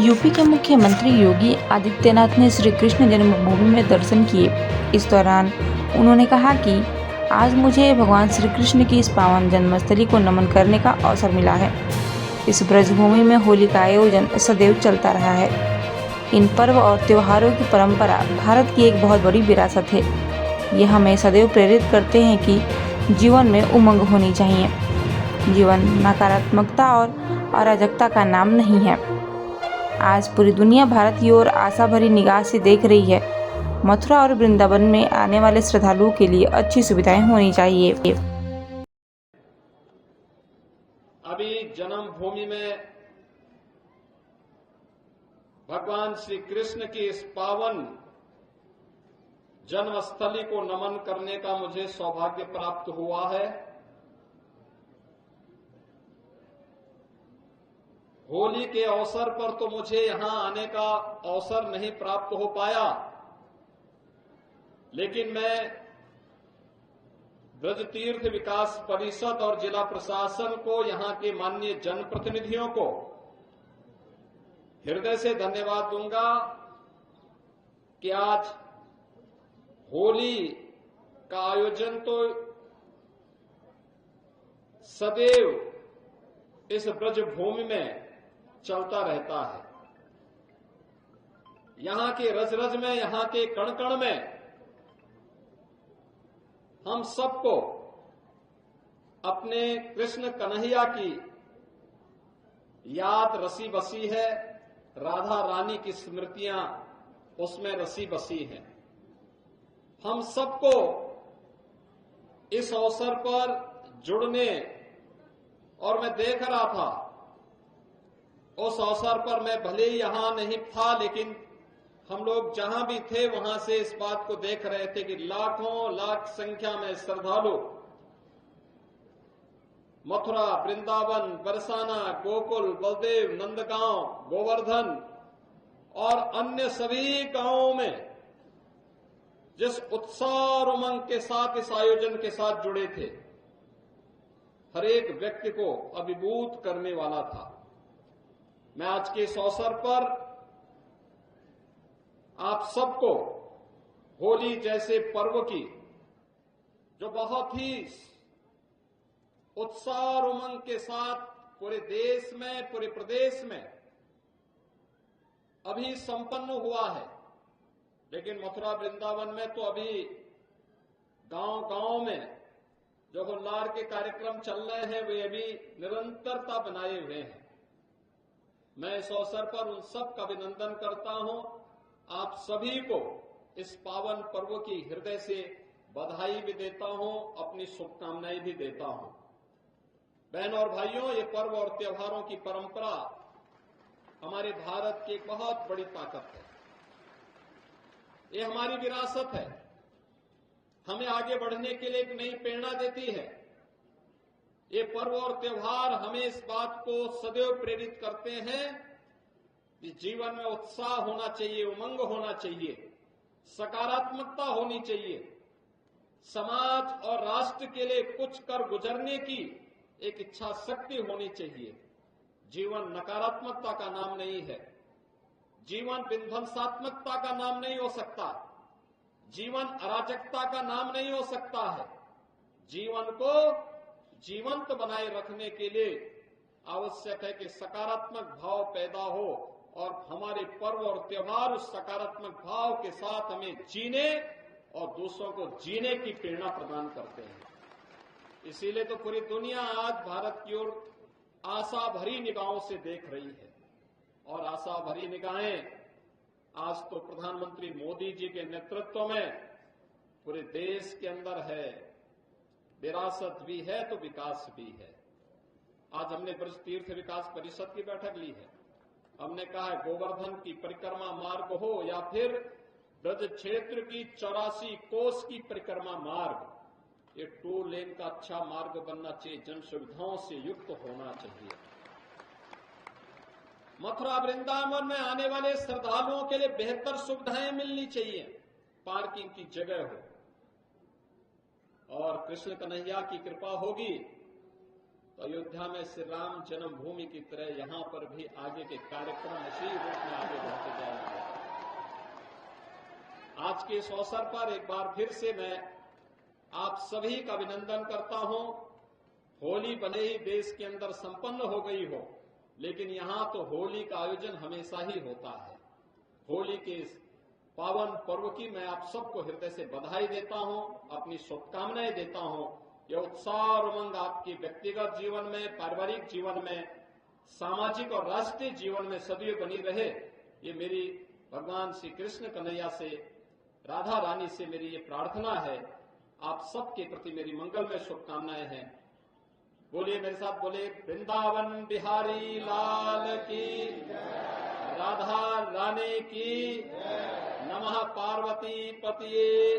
UP के मुख्यमंत्री योगी आदित्यनाथ ने श्री कृष्ण जन्मभूमि में दर्शन किए। इस दौरान उन्होंने कहा कि आज मुझे भगवान श्री कृष्ण की इस पावन जन्मस्थली को नमन करने का अवसर मिला है। इस ब्रजभूमि में होली का आयोजन सदैव चलता रहा है। इन पर्व और त्योहारों की परंपरा भारत की एक बहुत बड़ी विरासत है। ये हमें सदैव प्रेरित करते हैं कि जीवन में उमंग होनी चाहिए। जीवन नकारात्मकता और अराजकता का नाम नहीं है। आज पूरी दुनिया भारत की ओर आशा भरी निगाह से देख रही है। मथुरा और वृंदावन में आने वाले श्रद्धालुओं के लिए अच्छी सुविधाएं होनी चाहिए। अभी जन्मभूमि में भगवान श्री कृष्ण की इस पावन जन्मस्थली को नमन करने का मुझे सौभाग्य प्राप्त हुआ है। होली के अवसर पर तो मुझे यहां आने का अवसर नहीं प्राप्त हो पाया, लेकिन मैं ब्रज तीर्थ विकास परिषद और जिला प्रशासन को, यहां के माननीय जनप्रतिनिधियों को हृदय से धन्यवाद दूंगा कि आज होली का आयोजन तो सदैव इस ब्रज भूमि में चलता रहता है। यहां के रज रज में, यहां के कण कण में हम सबको अपने कृष्ण कन्हैया की याद रसी बसी है। राधा रानी की स्मृतियां उसमें रसी बसी हैं। हम सबको इस अवसर पर जुड़ने, और मैं देख रहा था उस अवसर पर, मैं भले ही यहां नहीं था, लेकिन हम लोग जहां भी थे वहां से इस बात को देख रहे थे कि लाखों लाख संख्या में श्रद्धालु मथुरा, वृंदावन, बरसाना, गोकुल, बलदेव, नंदगांव, गोवर्धन और अन्य सभी गांवों में जिस उत्साह और उमंग के साथ इस आयोजन के साथ जुड़े थे, हर एक व्यक्ति को अभिभूत करने वाला था। मैं आज के इस अवसर पर आप सबको होली जैसे पर्व की, जो बहुत ही उत्साह और उमंग के साथ पूरे देश में, पूरे प्रदेश में अभी संपन्न हुआ है, लेकिन मथुरा वृंदावन में तो अभी गांव गांव में जो हुल्लार के कार्यक्रम चल रहे हैं वे अभी निरंतरता बनाए हुए हैं। मैं इस अवसर पर उन सब का अभिनंदन करता हूं। आप सभी को इस पावन पर्व की हृदय से बधाई भी देता हूं, अपनी शुभकामनाएं भी देता हूं। बहनों और भाइयों, ये पर्व और त्योहारों की परंपरा हमारे भारत की एक बहुत बड़ी ताकत है। ये हमारी विरासत है, हमें आगे बढ़ने के लिए एक नई प्रेरणा देती है। ये पर्व और त्योहार हमें इस बात को सदैव प्रेरित करते हैं कि जीवन में उत्साह होना चाहिए, उमंग होना चाहिए, सकारात्मकता होनी चाहिए। समाज और राष्ट्र के लिए कुछ कर गुजरने की एक इच्छा शक्ति होनी चाहिए। जीवन नकारात्मकता का नाम नहीं है। जीवन विध्वंसात्मकता का नाम नहीं हो सकता। जीवन अराजकता का नाम नहीं हो सकता है। जीवन को जीवंत बनाए रखने के लिए आवश्यक है कि सकारात्मक भाव पैदा हो, और हमारे पर्व और त्योहार उस सकारात्मक भाव के साथ हमें जीने और दूसरों को जीने की प्रेरणा प्रदान करते हैं। इसीलिए तो पूरी दुनिया आज भारत की ओर आशा भरी निगाहों से देख रही है, और आशा भरी निगाहें आज तो प्रधानमंत्री मोदी जी के नेतृत्व में पूरे देश के अंदर है। विरासत भी है तो विकास भी है। आज हमने ब्रज तीर्थ विकास परिषद की बैठक ली है। हमने कहा है गोवर्धन की परिक्रमा मार्ग हो या फिर ब्रज क्षेत्र की 84 कोस की परिक्रमा मार्ग, ये 2 लेन का अच्छा मार्ग बनना चाहिए, जन सुविधाओं से युक्त होना चाहिए। मथुरा वृंदावन में आने वाले श्रद्धालुओं के लिए बेहतर सुविधाएं मिलनी चाहिए, पार्किंग की जगह हो, और कृष्ण कन्हैया की कृपा होगी तो अयोध्या में श्री राम जन्मभूमि की तरह यहां पर भी आगे के कार्यक्रम इसी रूप में आगे बढ़ते जाएंगे। आज के इस अवसर पर एक बार फिर से मैं आप सभी का अभिनंदन करता हूं। होली भले ही देश के अंदर संपन्न हो गई हो, लेकिन यहां तो होली का आयोजन हमेशा ही होता है। होली के इस पावन पर्व की मैं आप सबको हृदय से बधाई देता हूं, अपनी शुभकामनाएं देता हूं। यह उत्साह और उमंग आपके व्यक्तिगत जीवन में, पारिवारिक जीवन में, सामाजिक और राष्ट्रीय जीवन में सदैव बनी रहे। ये मेरी भगवान श्री कृष्ण कन्हैया से, राधा रानी से मेरी ये प्रार्थना है। आप सबके प्रति मेरी मंगलमय शुभकामनाएं हैं। बोलिए मेरे साथ, बोले वृंदावन बिहारी लाल की, राधा रानी की, नमः पार्वती पतिये।